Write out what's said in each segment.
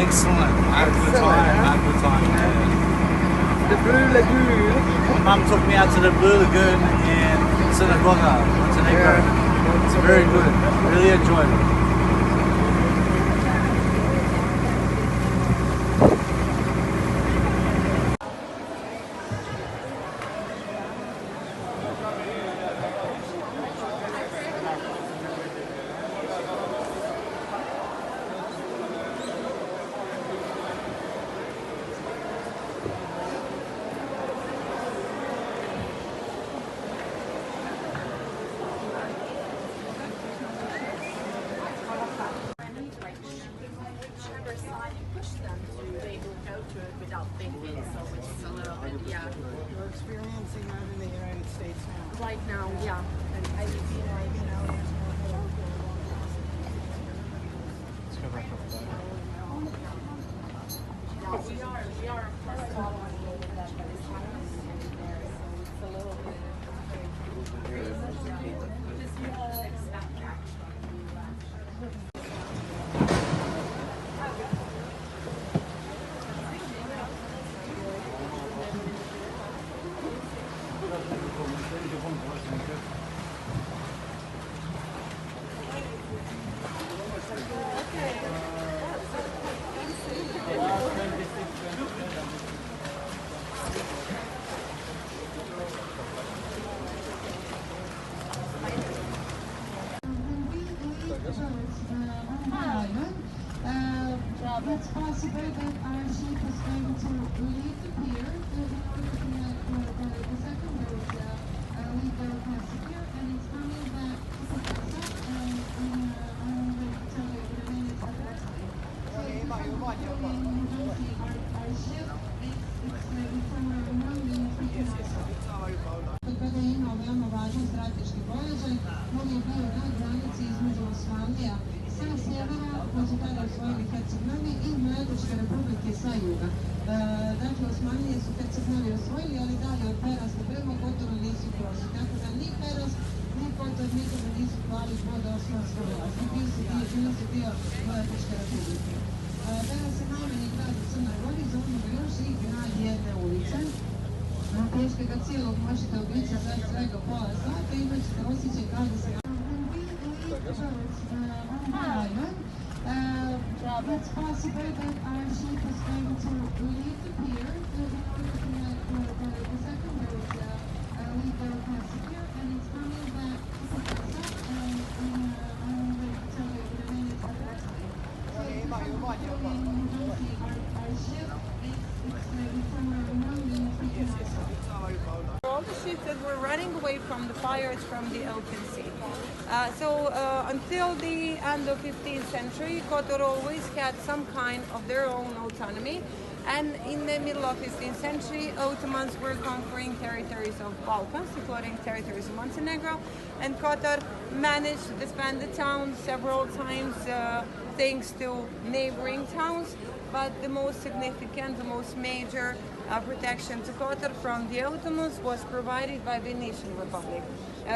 Excellent. I had a good time. Yeah. The Blue Lagoon. My mum took me out to the Blue Lagoon in Scenic, Montenegro. Yeah. It's very good. Really enjoyed it. We're experiencing that in the United States now. Right now, yeah. And I feel like, you know, we are of course following a little bit that, but it's happening there, so it's a little bit just you all expect actually. It's possible that our ship is going to leave the pier the second boat leave the passenger, and it's coming back to pick us up, and I'm going to tell you the minutes at that time. So you don't see our ship, it's somewhere around in Kada je imao veoma važan strateški položaj, on je bio na granici između Osmanlija sa sjevera, koji su tada osvojili Herceg-Novi, i Mletačke republike sa juga. Dakle, Osmanlije su Herceg-Novi osvojili, ali dalje od Perasta prema Kotoru nisu prošli. Tako da ni Peras, ni Kotor nikada nisu pali pod osmansku vlast. Bili su dio Mletačke republike. Peras je najmanji grad u Crnoj Gori, zovemo ga još i grad jedne ulice. Pješke ga cijelog možete obići za svega pola sata i imat ćete osjećaj kao da se... It's possible that our ship is going to leave the pier the second boat leave the passenger, and it's coming back to pick us up, and I'm going to tell you the minutes at that time. So you don't see our ship, it's somewhere around in all the ships that were running away from the pirates from the open sea. Until the end of 15th century, Kotor always had some kind of their own autonomy. And in the middle of 15th century, Ottomans were conquering territories of Balkans, including territories of Montenegro. And Kotor managed to defend the town several times thanks to neighboring towns. But the most significant, the most major protection to Kotor from the Ottomans was provided by Venetian Republic.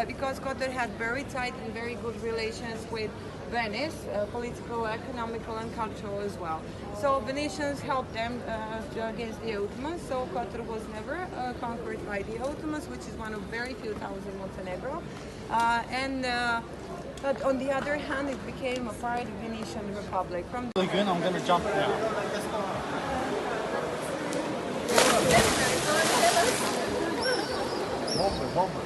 Because Kotor had very tight and very good relations with Venice, political, economical and cultural as well. So Venetians helped them against the Ottomans, so Kotor was never conquered by the Ottomans, which is one of very few towns in Montenegro. But on the other hand, it became a part of the Venetian Republic. From the Lagoon, I'm going to jump now. Bomba.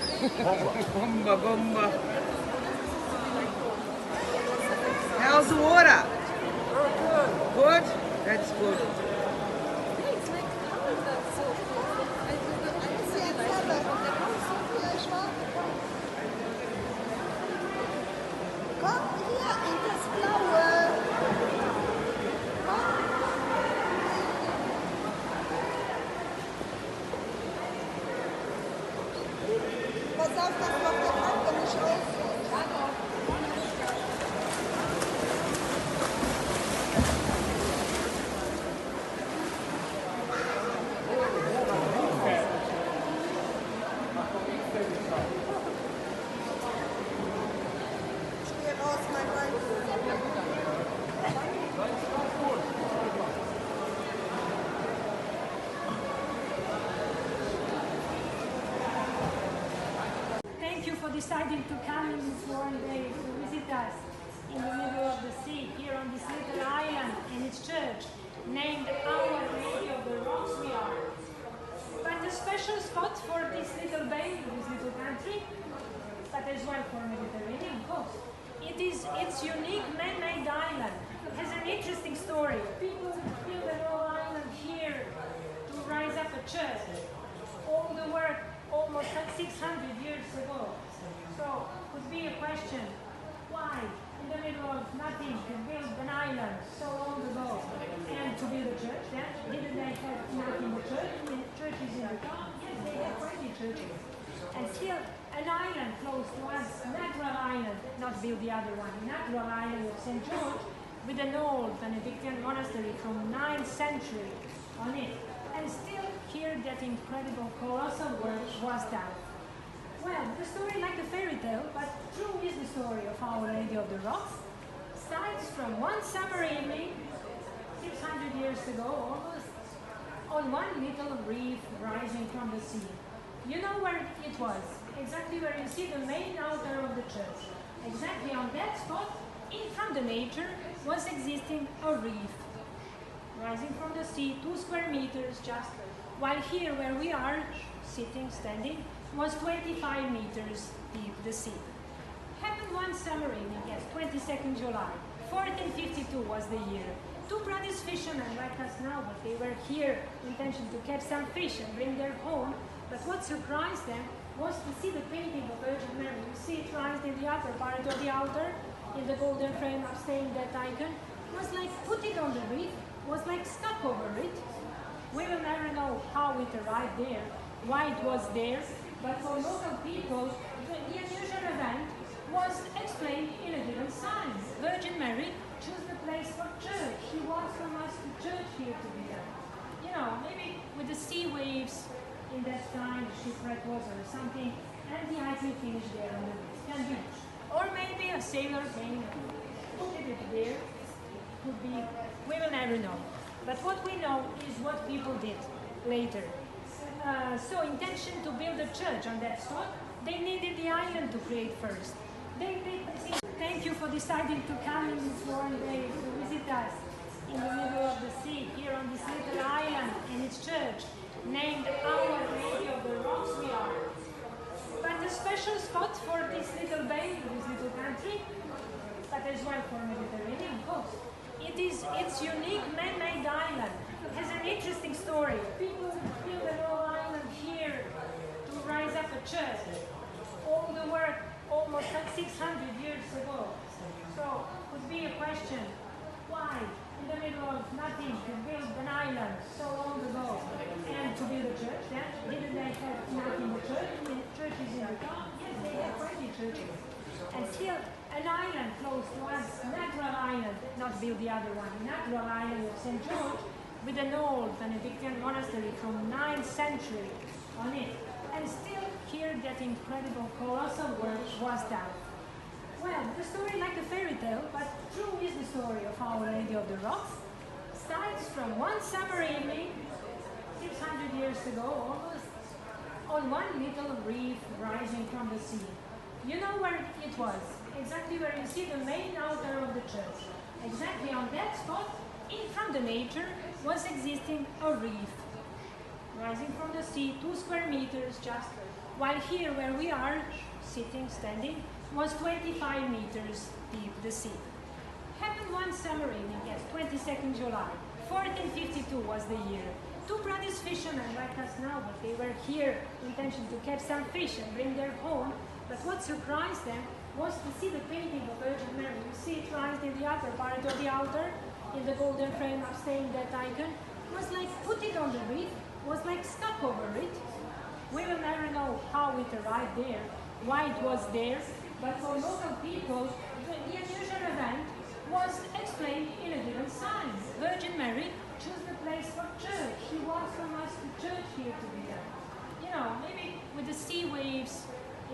How's the water? Good? That's good. deciding to come in this warm day to visit us in the middle of the sea, here on this little island in its church, named Our Lady of the Rocks we are. But a special spot for this little bay, this little country, but as well for Mediterranean coast. Its unique man-made island has an interesting story. People built the whole island here to rise up a church. All the work almost 600 years ago. So could be a question, why in the middle of nothing to build an island so long ago and to build a church? Then didn't they have nothing but churches in the town? Yes, they have 20 churches. And still an island close to us, natural island, not build the other one, natural island of St. George with an old Benedictine monastery from 9th century on it. And still here that incredible colossal work was done. Well, the story like a fairy tale, but true is the story of Our Lady of the Rocks. Starts from one summer evening, 600 years ago almost, on one little reef rising from the sea. You know where it was? Exactly where you see the main altar of the church. Exactly on that spot, in from the nature, was existing a reef. Rising from the sea, 2 square meters just, while here where we are, sitting, standing, was 25 meters deep, the sea. Happened one summer evening, yes, 22nd July, 1452 was the year. 2 brothers fishermen like us now, but they were here, intention to catch some fish and bring their home. But what surprised them was to see the painting of Virgin Mary. You see it raised in the upper part of the altar, in the golden frame upstairs, that icon. Was like put it on the reef, was like stuck over it. We will never know how it arrived there, why it was there, but for local people, the unusual event was explained in a given sign. Virgin Mary chose the place for church. She walked from us to church here to be done. You know, maybe with the sea waves in that time, shipwreck was or something, and the icy finished there on the beach. Or maybe a sailor came and put it there. Could be, we will never know. But what we know is what people did later. So intention to build a church on that spot, they needed the island to create first. Thank you for deciding to come in this warm day to visit us in the middle of the sea, here on this little island in its church, named Our Lady of the Rocks we are. But a special spot for this little bay, this little country, but as well for Mediterranean coast. Its unique man-made island has an interesting story. People built the whole island here to rise up a church. All the work almost 600 years ago. So could be a question, why in the middle of nothing to build an island so long ago and to build a church? Then didn't they have nothing but churches in the town? Yes, they have 20 churches. And still an island close to us, natural island, not build the other one, natural island of St. George with an old Benedictine monastery from 9th century on it. And still here that incredible colossal work was done. Well, the story like a fairy tale, but true is the story of Our Lady of the Rocks. Starts from one summer evening, 600 years ago almost, on one little reef rising from the sea. You know where it was? Exactly where you see the main altar of the church. Exactly on that spot, in from the nature, was existing a reef. Rising from the sea, 2 square meters just, while here where we are, sitting, standing, was 25 meters deep, the sea. Happened one summer evening, yes, 22nd July, 1452 was the year. 2 brothers fishermen like us now, but they were here, intention to catch some fish and bring their home. But what surprised them was to see the painting of Virgin Mary. You see it raised in the upper part of the altar, in the golden frame upstairs, that icon. Was like put it on the reef, was like stuck over it. We will never know how it arrived there, why it was there, but for local people, the unusual event was explained in a given sign. Virgin Mary chose the place for church. She walked from us to church here to be done. You know, maybe with the sea waves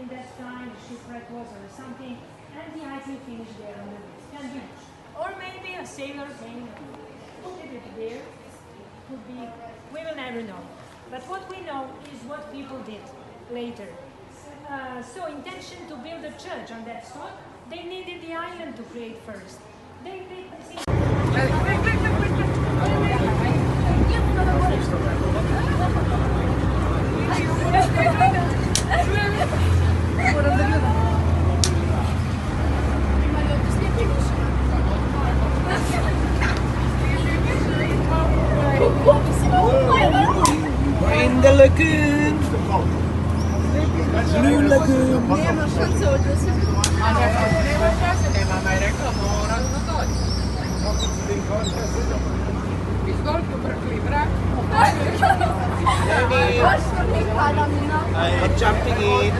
in that time, shipwreck was or something, and the icy finished there on the beach. Or maybe a sailor came and put it there. Could be, we will never know. But what we know is what people did later. so intention to build a church on that spot. They needed the island to create first. They In the lagoon. Blue lagoon. I'm jumping in.